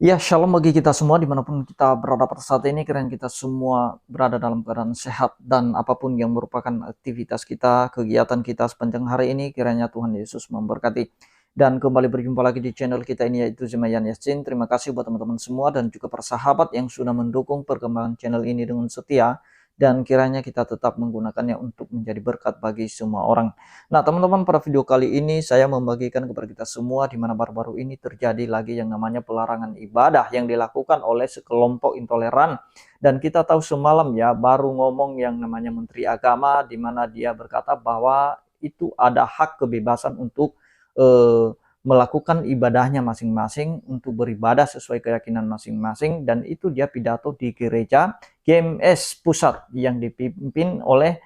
Ya, shalom bagi kita semua dimanapun kita berada pada saat ini, kiranya kita semua berada dalam keadaan sehat dan apapun yang merupakan aktivitas kita, kegiatan kita sepanjang hari ini, kiranya Tuhan Yesus memberkati. Dan kembali berjumpa lagi di channel kita ini yaitu Zemayan Yasin. Terima kasih buat teman-teman semua dan juga para sahabat yang sudah mendukung perkembangan channel ini dengan setia. Dan kiranya kita tetap menggunakannya untuk menjadi berkat bagi semua orang. Nah teman-teman, pada video kali ini saya membagikan kepada kita semua di mana baru-baru ini terjadi lagi yang namanya pelarangan ibadah yang dilakukan oleh sekelompok intoleran. Dan kita tahu semalam ya baru ngomong yang namanya Menteri Agama di mana dia berkata bahwa itu ada hak kebebasan untuk melakukan ibadahnya masing-masing, untuk beribadah sesuai keyakinan masing-masing, dan itu dia pidato di gereja GMS Pusat yang dipimpin oleh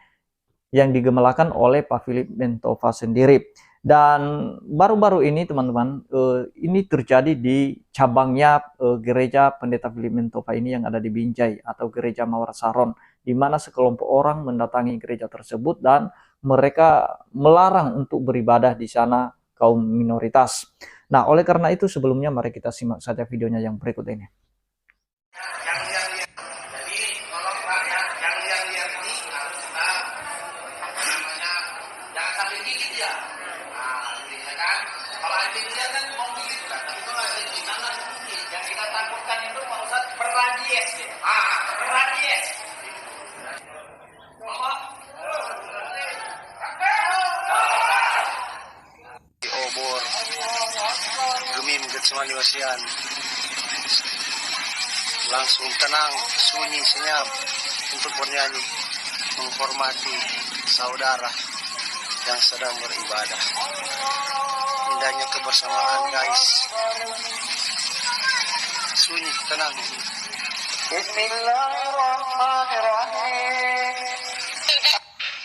yang digemelakan oleh Pak Philip Mentova sendiri. Dan baru-baru ini teman-teman, ini terjadi di cabangnya gereja Pendeta Philip Mentova ini yang ada di Binjai atau gereja Mawar Saron, di mana sekelompok orang mendatangi gereja tersebut dan mereka melarang untuk beribadah di sana kaum minoritas. Nah, oleh karena itu sebelumnya mari kita simak saja videonya yang berikut ini. Obor Gemim Getsemani Wasian langsung tenang, sunyi, senyap untuk bernyanyi menghormati saudara yang sedang beribadah. Indahnya kebersamaan guys, sunyi, tenang. Bismillahirrahmanirrahim.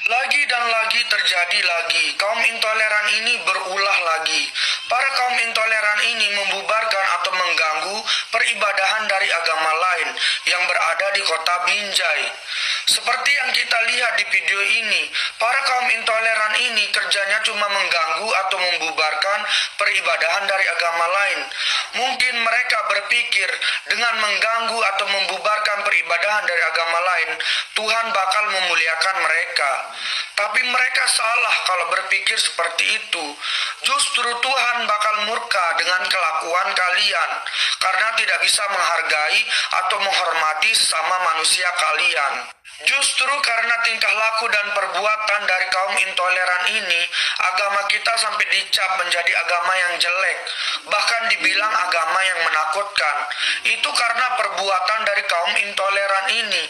Lagi dan lagi terjadi lagi, kaum intoleran ini berulah lagi. Para kaum intoleran ini membubarkan atau mengganggu peribadahan dari agama lain yang berada di kota Binjai. Seperti yang kita lihat di video ini, para kaum intoleran ini kerjanya cuma mengganggu atau membubarkan peribadahan dari agama lain. Mungkin mereka berpikir dengan mengganggu atau membubarkan peribadahan dari agama lain, Tuhan bakal memuliakan mereka. Tapi mereka salah kalau berpikir seperti itu. Justru Tuhan bakal murka dengan kelakuan kalian karena tidak bisa menghargai atau menghormati sesama manusia kalian. Justru karena tingkah laku dan perbuatan dari kaum intoleran ini, agama kita sampai dicap menjadi agama yang jelek, bahkan dibilang agama yang menakutkan. Itu karena perbuatan dari kaum intoleran ini.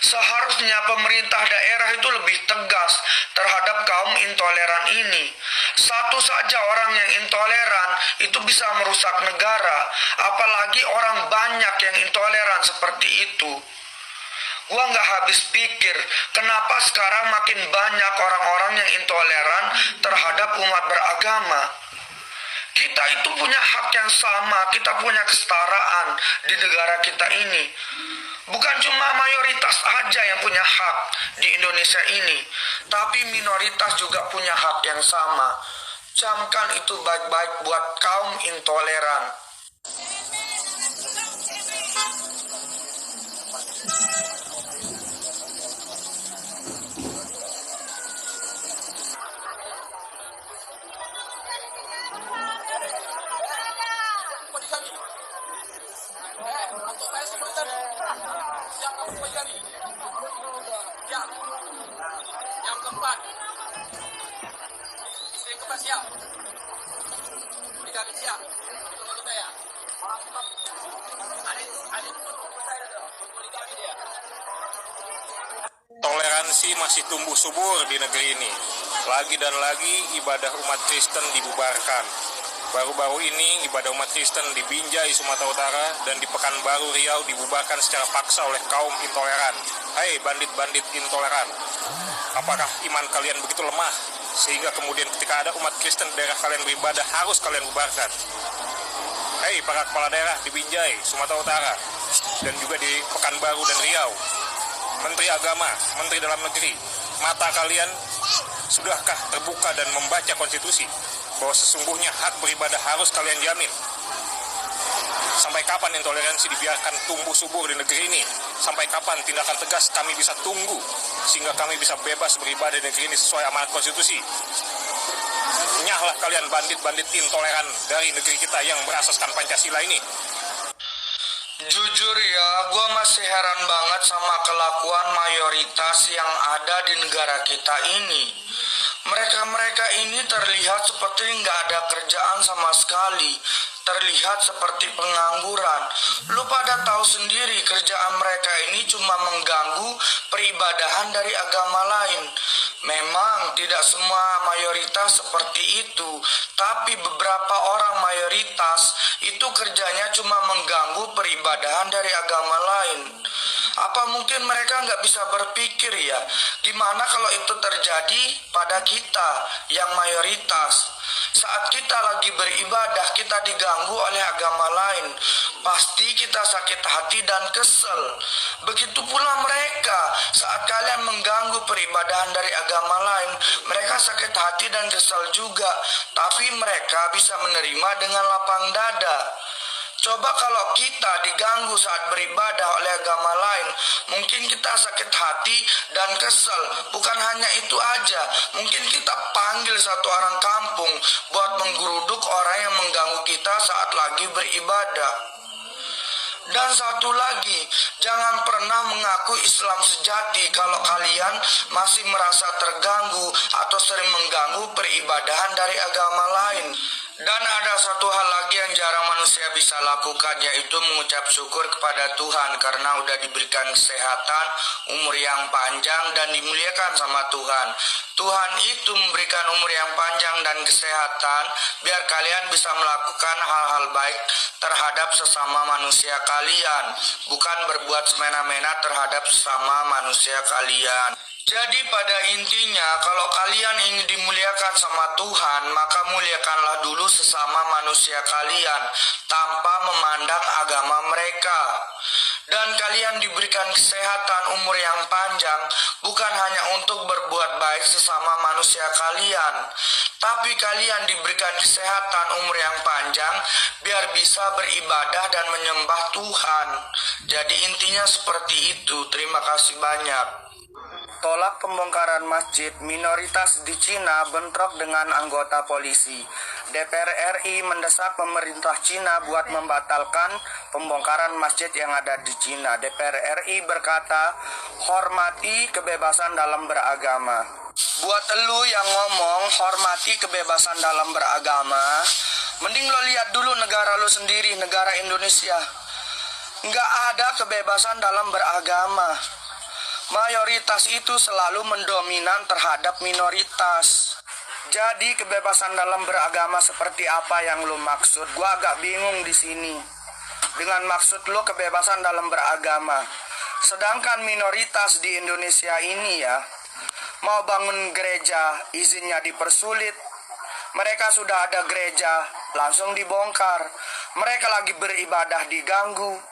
Seharusnya pemerintah daerah itu lebih tegas terhadap kaum intoleran ini. Satu saja orang yang intoleran itu bisa merusak negara, apalagi orang banyak yang intoleran seperti itu. Gua nggak habis pikir kenapa sekarang makin banyak orang-orang yang intoleran terhadap umat beragama. Kita itu punya hak yang sama, kita punya kesetaraan di negara kita ini. Bukan cuma mayoritas aja yang punya hak di Indonesia ini, tapi minoritas juga punya hak yang sama. Camkan itu baik-baik buat kaum intoleran. Yang keempat siap. Tiga siap. Untuk saya. Toleransi masih tumbuh subur di negeri ini. Lagi dan lagi ibadah umat Kristen dibubarkan. Baru-baru ini ibadah umat Kristen di Binjai, Sumatera Utara dan di Pekanbaru, Riau dibubarkan secara paksa oleh kaum intoleran. Hai bandit-bandit intoleran, apakah iman kalian begitu lemah sehingga kemudian ketika ada umat Kristen di daerah kalian beribadah harus kalian bubarkan? Hai para kepala daerah di Binjai, Sumatera Utara dan juga di Pekanbaru dan Riau, Menteri Agama, Menteri Dalam Negeri, mata kalian sudahkah terbuka dan membaca konstitusi bahwa sesungguhnya hak beribadah harus kalian jamin? Sampai kapan intoleransi dibiarkan tumbuh subur di negeri ini? Sampai kapan tindakan tegas kami bisa tunggu sehingga kami bisa bebas beribadah di negeri ini sesuai amanat konstitusi? Nyahlah kalian bandit-bandit intoleran dari negeri kita yang berasaskan Pancasila ini. Jujur ya, gue masih heran banget sama kelakuan mayoritas yang ada di negara kita ini. Mereka-mereka ini terlihat seperti nggak ada kerjaan sama sekali. Terlihat seperti pengangguran. Lu pada tahu sendiri kerjaan mereka ini cuma mengganggu peribadahan dari agama lain. Memang tidak semua mayoritas seperti itu, tapi beberapa orang mayoritas itu kerjanya cuma mengganggu peribadahan dari agama lain. Apa mungkin mereka nggak bisa berpikir ya, gimana kalau itu terjadi pada kita yang mayoritas? Saat kita lagi beribadah, kita diganggu oleh agama lain. Pasti kita sakit hati dan kesel. Begitu pula mereka, saat kalian mengganggu peribadahan dari agama lain, mereka sakit hati dan kesel juga. Tapi mereka bisa menerima dengan lapang dada. Coba kalau kita diganggu saat beribadah oleh agama lain, mungkin kita sakit hati dan kesel. Bukan hanya itu aja, mungkin kita panggil satu orang kampung buat menggeruduk orang yang mengganggu kita saat lagi beribadah. Dan satu lagi, jangan pernah mengaku Islam sejati kalau kalian masih merasa terganggu atau sering mengganggu peribadahan dari agama lain. Dan ada satu hal lagi yang jarang manusia bisa lakukan, yaitu mengucap syukur kepada Tuhan karena udah diberikan kesehatan, umur yang panjang, dan dimuliakan sama Tuhan. Tuhan itu memberikan umur yang panjang dan kesehatan biar kalian bisa melakukan hal-hal baik terhadap sesama manusia kalian, bukan berbuat semena-mena terhadap sesama manusia kalian. Jadi pada intinya, kalau kalian ingin dimuliakan sama Tuhan, maka muliakanlah dulu sesama manusia kalian tanpa memandang agama mereka. Dan kalian diberikan kesehatan umur yang panjang bukan hanya untuk berbuat baik sesama manusia kalian, tapi kalian diberikan kesehatan umur yang panjang biar bisa beribadah dan menyembah Tuhan. Jadi intinya seperti itu. Terima kasih banyak. Tolak pembongkaran masjid, minoritas di Cina bentrok dengan anggota polisi. DPR RI mendesak pemerintah Cina buat membatalkan pembongkaran masjid yang ada di Cina. DPR RI berkata, hormati kebebasan dalam beragama. Buat elu yang ngomong hormati kebebasan dalam beragama, mending lo lihat dulu negara lo sendiri, negara Indonesia. Nggak ada kebebasan dalam beragama. Mayoritas itu selalu mendominan terhadap minoritas. Jadi kebebasan dalam beragama seperti apa yang lo maksud? Gua agak bingung di sini. Dengan maksud lo kebebasan dalam beragama. Sedangkan minoritas di Indonesia ini ya, mau bangun gereja izinnya dipersulit. Mereka sudah ada gereja langsung dibongkar. Mereka lagi beribadah diganggu.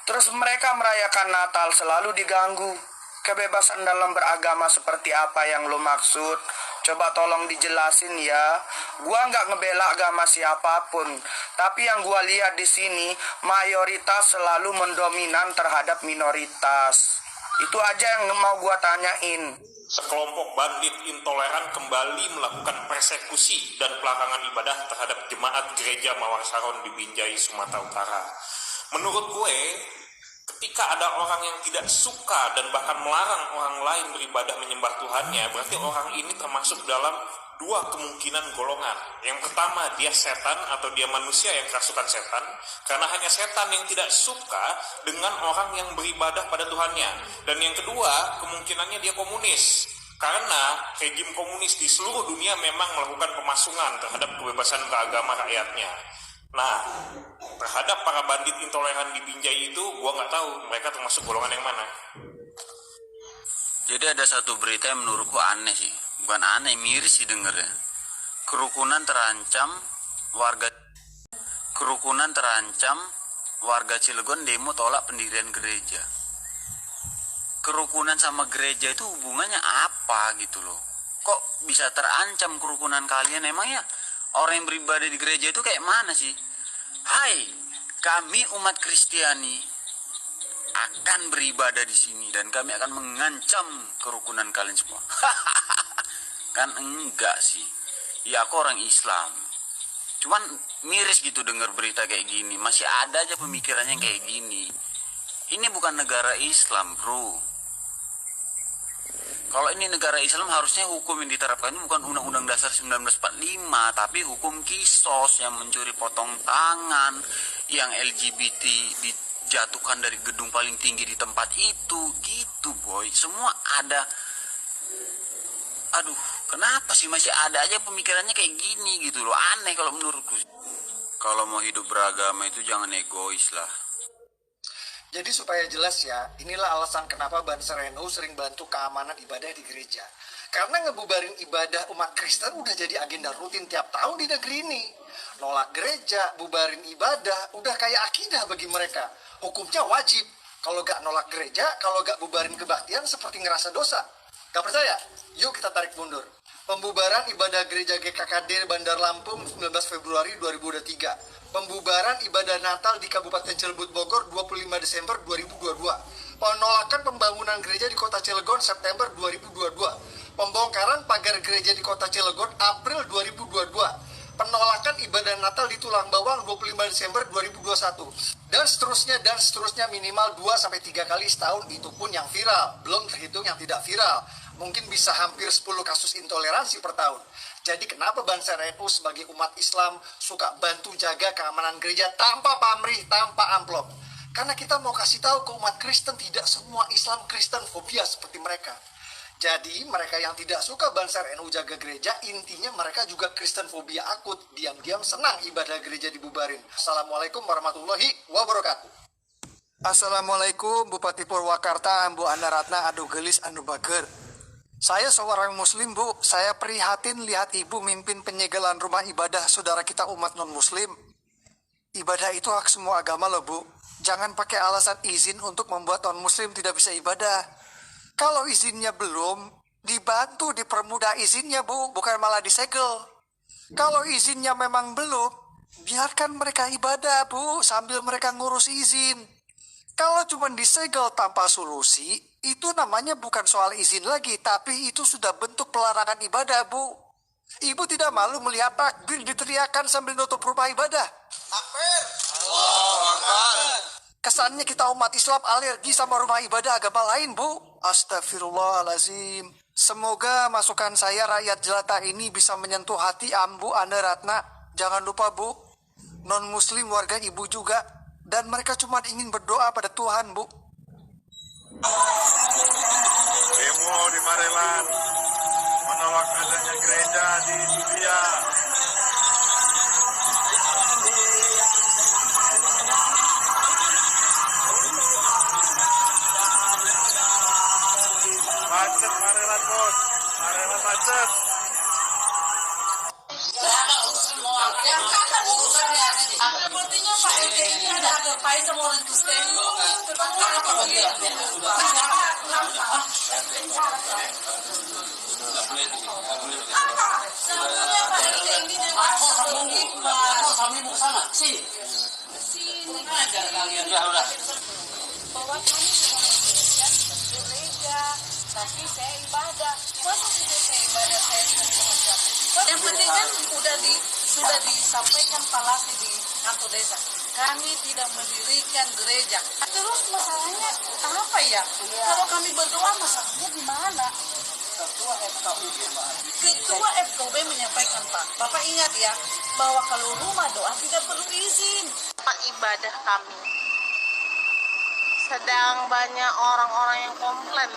Terus mereka merayakan Natal selalu diganggu. Kebebasan dalam beragama seperti apa yang lo maksud? Coba tolong dijelasin ya. Gua nggak ngebela agama siapapun, tapi yang gua lihat di sini mayoritas selalu mendominan terhadap minoritas. Itu aja yang mau gua tanyain. Sekelompok bandit intoleran kembali melakukan persekusi dan pelarangan ibadah terhadap jemaat gereja Mawar Saron di Binjai, Sumatera Utara. Menurut gue, ketika ada orang yang tidak suka dan bahkan melarang orang lain beribadah menyembah Tuhannya, berarti orang ini termasuk dalam dua kemungkinan golongan. Yang pertama, dia setan atau dia manusia yang kerasukan setan, karena hanya setan yang tidak suka dengan orang yang beribadah pada Tuhannya. Dan yang kedua, kemungkinannya dia komunis, karena rejim komunis di seluruh dunia memang melakukan pemasungan terhadap kebebasan beragama rakyatnya. Nah, terhadap para bandit intoleran di Binjai itu, gua nggak tahu mereka termasuk golongan yang mana. Jadi ada satu berita yang menurutku aneh sih. Bukan aneh, miris sih dengernya. Kerukunan terancam, warga Cilegon demo tolak pendirian gereja. Kerukunan sama gereja itu hubungannya apa gitu loh? Kok bisa terancam kerukunan kalian? Emangnya orang yang beribadah di gereja itu kayak mana sih? Hai, kami umat Kristiani akan beribadah di sini dan kami akan mengancam kerukunan kalian semua. Kan enggak sih. Ya aku orang Islam. Cuman miris gitu dengar berita kayak gini. Masih ada aja pemikirannya kayak gini. Ini bukan negara Islam, bro. Kalau ini negara Islam harusnya hukum yang diterapkan ini bukan Undang-Undang Dasar 1945, tapi hukum kisos yang mencuri potong tangan, yang LGBT dijatuhkan dari gedung paling tinggi di tempat itu, gitu boy. Semua ada. Aduh, kenapa sih masih ada aja pemikirannya kayak gini gitu loh. Aneh kalau menurutku. Kalau mau hidup beragama itu jangan egois lah. Jadi supaya jelas ya, inilah alasan kenapa Banser NU sering bantu keamanan ibadah di gereja. Karena ngebubarin ibadah umat Kristen udah jadi agenda rutin tiap tahun di negeri ini. Nolak gereja, bubarin ibadah, udah kayak akidah bagi mereka. Hukumnya wajib. Kalau gak nolak gereja, kalau gak bubarin kebaktian seperti ngerasa dosa. Gak percaya? Yuk kita tarik mundur. Pembubaran ibadah gereja GKKD Bandar Lampung 19 Februari 2023. Pembubaran ibadah Natal di Kabupaten Cirebon Bogor 25 Desember 2022. Penolakan pembangunan gereja di Kota Cilegon September 2022. Pembongkaran pagar gereja di Kota Cilegon April 2022. Penolakan ibadah Natal di Tulang Bawang 25 Desember 2021. Dan seterusnya minimal 2-3 kali setahun, itu pun yang viral. Belum terhitung yang tidak viral. Mungkin bisa hampir 10 kasus intoleransi per tahun. Jadi kenapa Banser NU sebagai umat Islam suka bantu jaga keamanan gereja tanpa pamrih, tanpa amplop? Karena kita mau kasih tahu ke umat Kristen tidak semua Islam Kristen fobia seperti mereka. Jadi mereka yang tidak suka Banser NU jaga gereja, intinya mereka juga Kristen fobia akut. Diam-diam senang ibadah gereja dibubarin. Assalamualaikum warahmatullahi wabarakatuh. Assalamualaikum Bupati Purwakarta, Ambu Anda Ratna, Adu Gelis, Anu Bager. Saya seorang muslim, Bu. Saya prihatin lihat ibu mimpin penyegelan rumah ibadah saudara kita umat non-muslim. Ibadah itu hak semua agama loh, Bu. Jangan pakai alasan izin untuk membuat non-muslim tidak bisa ibadah. Kalau izinnya belum, dibantu dipermudah izinnya, Bu. Bukan malah disegel. Kalau izinnya memang belum, biarkan mereka ibadah, Bu, sambil mereka ngurus izin. Kalau cuma disegel tanpa solusi, itu namanya bukan soal izin lagi, tapi itu sudah bentuk pelarangan ibadah, Bu. Ibu tidak malu melihat takbir diteriakan sambil nutup rumah ibadah. Takbir! Kesannya kita umat Islam alergi sama rumah ibadah agama lain, Bu. Astagfirullahalazim. Semoga masukan saya rakyat jelata ini bisa menyentuh hati Ambu Anda Ratna. Jangan lupa, Bu, non-muslim warga ibu juga. Dan mereka cuma ingin berdoa pada Tuhan, Bu. Demo di Marelan menolak adanya gereja di India. Macet Marelan, Bos. Marelan macet. Sepertinya Pak RT ini ada apa sama orang Kristen. Bahwa kami semua Kristen gereja, tapi saya ibadah. Masa tidak saya ibadah saya tidak sama siapa? Yang penting kan sudah disampaikan palasi di kantor desa. Kami tidak mendirikan gereja. Terus masalahnya apa ya? Kalau kami berdoa masalahnya gimana? Ketua FKUB menyampaikan, Pak. Bapak ingat ya, bahwa kalau rumah doa tidak perlu izin. Tempat ibadah kami. Sedang banyak orang-orang yang komplain.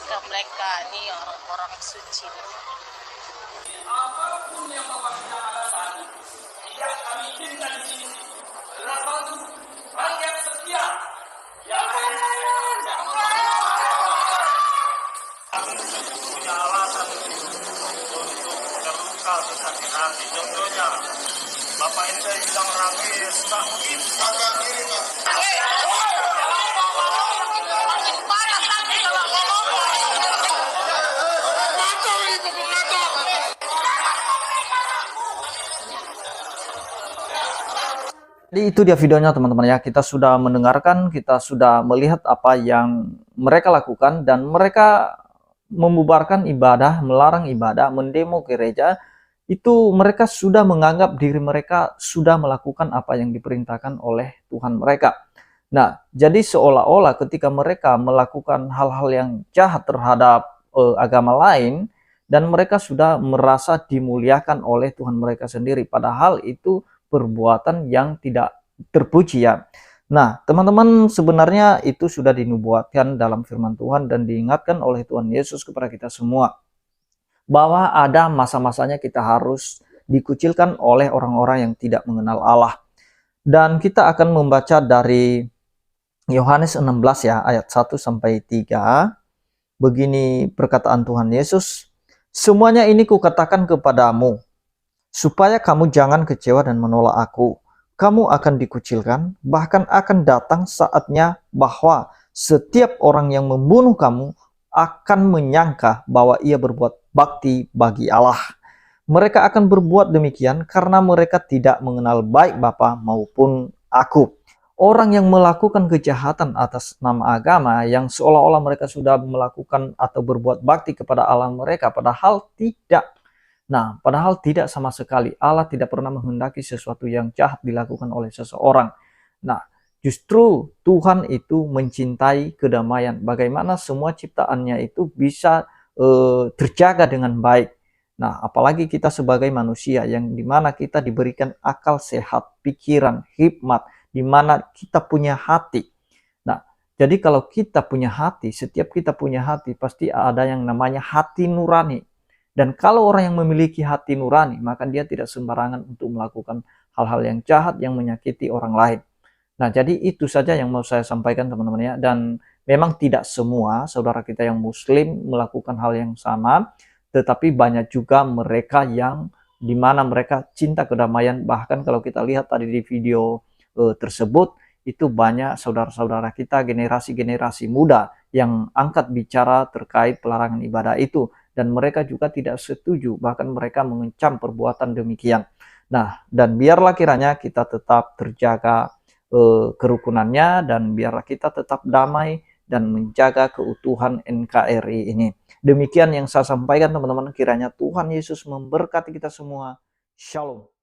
Mereka ini orang-orang suci. Apapun yang Bapak tidak alasan, yang kami cinta di sini adalah satu rakyat setia yang Punya alasan untuk terluka sakit hati. Contohnya, Bapak ini dari bidang rakyat, tak mungkin agak kiri, Pak. Jadi itu dia videonya teman-teman ya. Kita sudah mendengarkan, kita sudah melihat apa yang mereka lakukan dan mereka membubarkan ibadah, melarang ibadah, mendemo gereja. Itu mereka sudah menganggap diri mereka sudah melakukan apa yang diperintahkan oleh Tuhan mereka. Nah, jadi seolah-olah ketika mereka melakukan hal-hal yang jahat terhadap agama lain dan mereka sudah merasa dimuliakan oleh Tuhan mereka sendiri, padahal itu perbuatan yang tidak terpuji ya. Nah, teman-teman, sebenarnya itu sudah dinubuatkan dalam firman Tuhan dan diingatkan oleh Tuhan Yesus kepada kita semua bahwa ada masa-masanya kita harus dikucilkan oleh orang-orang yang tidak mengenal Allah. Dan kita akan membaca dari Yohanes 16 ya, ayat 1 sampai 3. Begini perkataan Tuhan Yesus, "Semuanya ini kukatakan kepadamu, supaya kamu jangan kecewa dan menolak aku. Kamu akan dikucilkan, bahkan akan datang saatnya bahwa setiap orang yang membunuh kamu akan menyangka bahwa ia berbuat bakti bagi Allah. Mereka akan berbuat demikian karena mereka tidak mengenal baik Bapa maupun aku." Orang yang melakukan kejahatan atas nama agama yang seolah-olah mereka sudah melakukan atau berbuat bakti kepada Allah mereka, padahal tidak. Nah, padahal tidak sama sekali. Allah tidak pernah menghendaki sesuatu yang jahat dilakukan oleh seseorang. Nah, justru Tuhan itu mencintai kedamaian. Bagaimana semua ciptaannya itu bisa terjaga dengan baik. Nah, apalagi kita sebagai manusia yang dimana kita diberikan akal sehat, pikiran, hikmat, dimana kita punya hati. Nah, jadi kalau kita punya hati, setiap kita punya hati, pasti ada yang namanya hati nurani. Dan kalau orang yang memiliki hati nurani, maka dia tidak sembarangan untuk melakukan hal-hal yang jahat yang menyakiti orang lain. Nah, jadi itu saja yang mau saya sampaikan teman-teman ya. Dan memang tidak semua saudara kita yang muslim melakukan hal yang sama, tetapi banyak juga mereka yang dimana mereka cinta kedamaian. Bahkan kalau kita lihat tadi di video tersebut, itu banyak saudara-saudara kita, generasi-generasi muda yang angkat bicara terkait pelarangan ibadah itu. Dan mereka juga tidak setuju, bahkan mereka mengecam perbuatan demikian. Nah, dan biarlah kiranya kita tetap terjaga kerukunannya, dan biarlah kita tetap damai dan menjaga keutuhan NKRI ini. Demikian yang saya sampaikan teman-teman, kiranya Tuhan Yesus memberkati kita semua. Shalom.